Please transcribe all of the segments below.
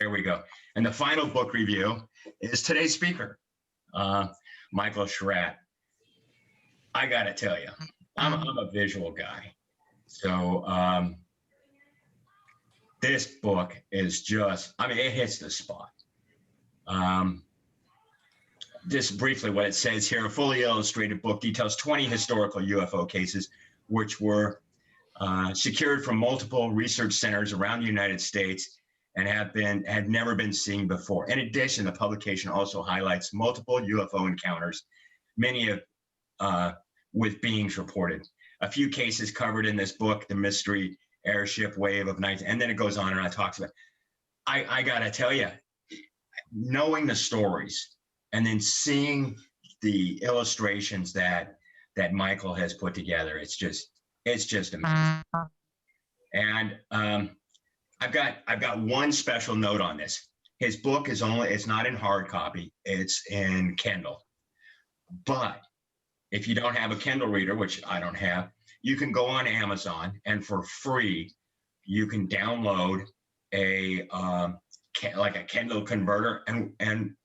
There we go. And the final book review is today's speaker, Michael Schratt. I got to tell you, I'm a visual guy. So this book is just, I mean, it hits the spot. Just briefly what it says here, a fully illustrated book details 20 historical UFO cases, which were secured from multiple research centers around the United States and had never been seen before. In addition, the publication also highlights multiple UFO encounters, many of with beings reported. A few cases covered in this book, the mystery airship wave of night, and then it goes on and talks about. I gotta tell you, knowing the stories and then seeing the illustrations that Michael has put together, it's just amazing. And I've got one special note on this. His book it's not in hard copy, it's in Kindle. But if you don't have a Kindle reader, which I don't have, you can go on Amazon and for free, you can download a Kindle converter and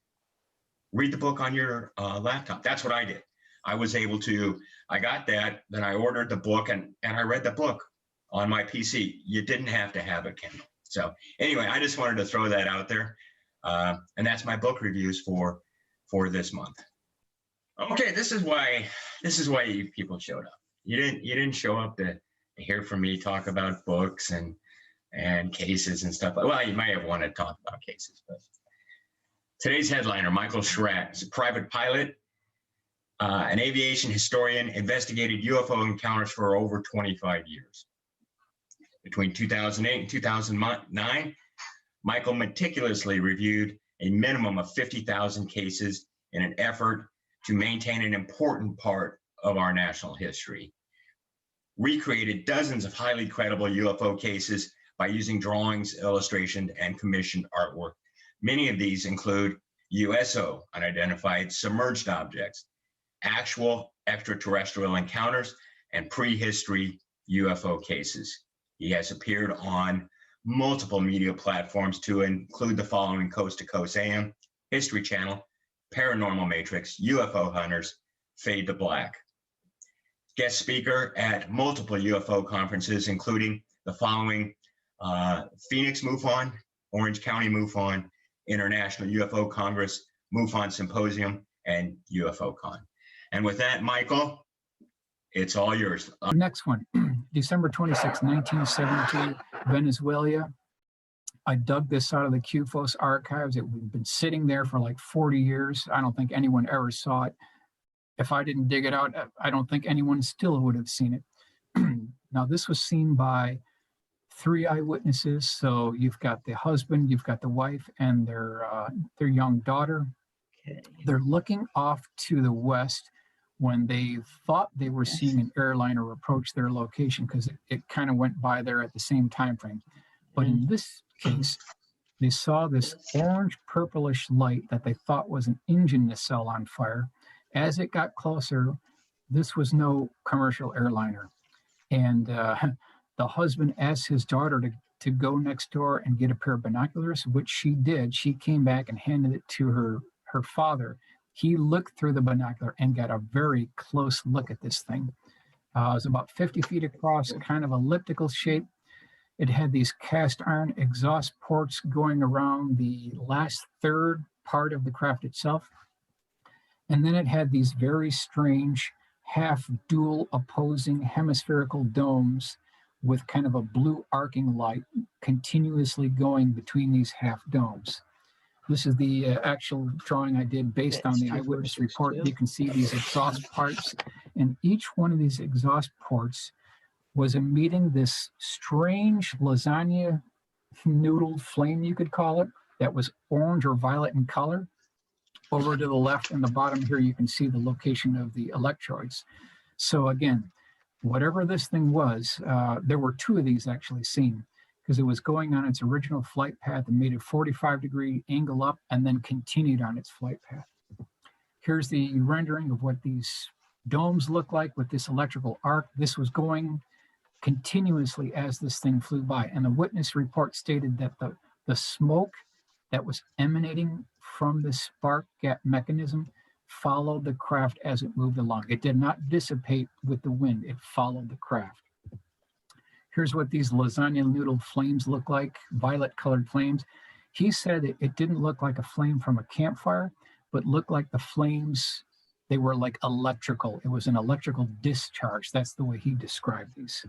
read the book on your laptop. That's what I did. I got that, then I ordered the book and I read the book on my PC. You didn't have to have a Kindle. So anyway, I just wanted to throw that out there. And that's my book reviews for this month. Okay, this is why you people showed up. You didn't show up to hear from me talk about books and cases and stuff. Well, you might have wanted to talk about cases, but today's headliner, Michael Schratt, is a private pilot, an aviation historian, investigated UFO encounters for over 25 years. Between 2008 and 2009, Michael meticulously reviewed a minimum of 50,000 cases in an effort to maintain an important part of our national history. Recreated dozens of highly credible UFO cases by using drawings, illustration, and commissioned artwork. Many of these include USO, unidentified submerged objects, actual extraterrestrial encounters, and prehistory UFO cases. He has appeared on multiple media platforms to include the following: Coast to Coast AM, History Channel, Paranormal Matrix, UFO Hunters, Fade to Black. Guest speaker at multiple UFO conferences, including the following: Phoenix MUFON, Orange County MUFON, International UFO Congress, MUFON Symposium, and UFOCon. And with that, Michael, it's all yours. Next one, December 26, 1972, Venezuela. I dug this out of the COMUFON archives. It had been sitting there for like 40 years. I don't think anyone ever saw it. If I didn't dig it out, I don't think anyone still would have seen it. Now, this was seen by 3 eyewitnesses. So you've got the husband, you've got the wife, and their young daughter. Okay. They're looking off to the west when they thought they were seeing an airliner approach their location, because it kind of went by there at the same time frame. But in this case, they saw this orange purplish light that they thought was an engine nacelle on fire. As it got closer, this was no commercial airliner. And the husband asked his daughter to go next door and get a pair of binoculars, which she did. She came back and handed it to her father. He looked through the binocular and got a very close look at this thing. It was about 50 feet across, kind of elliptical shape. It had these cast iron exhaust ports going around the last third part of the craft itself. And then it had these very strange half dual opposing hemispherical domes with kind of a blue arcing light continuously going between these half domes. This is the actual drawing I did based on the eyewitness report. You can see these exhaust pipes, and each one of these exhaust ports was emitting this strange lasagna noodle flame, you could call it, that was orange or violet in color. Over to the left and the bottom here, you can see the location of the electrodes. So again, whatever this thing was, there were 2 of these actually seen, because it was going on its original flight path and made a 45-degree angle up and then continued on its flight path. Here's the rendering of what these domes look like with this electrical arc. This was going continuously as this thing flew by. And the witness report stated that the smoke that was emanating from the spark gap mechanism followed the craft as it moved along. It did not dissipate with the wind, it followed the craft. Here's what these lasagna noodle flames look like, violet colored flames. He said it didn't look like a flame from a campfire, but looked like the flames, they were like electrical. It was an electrical discharge. That's the way he described these.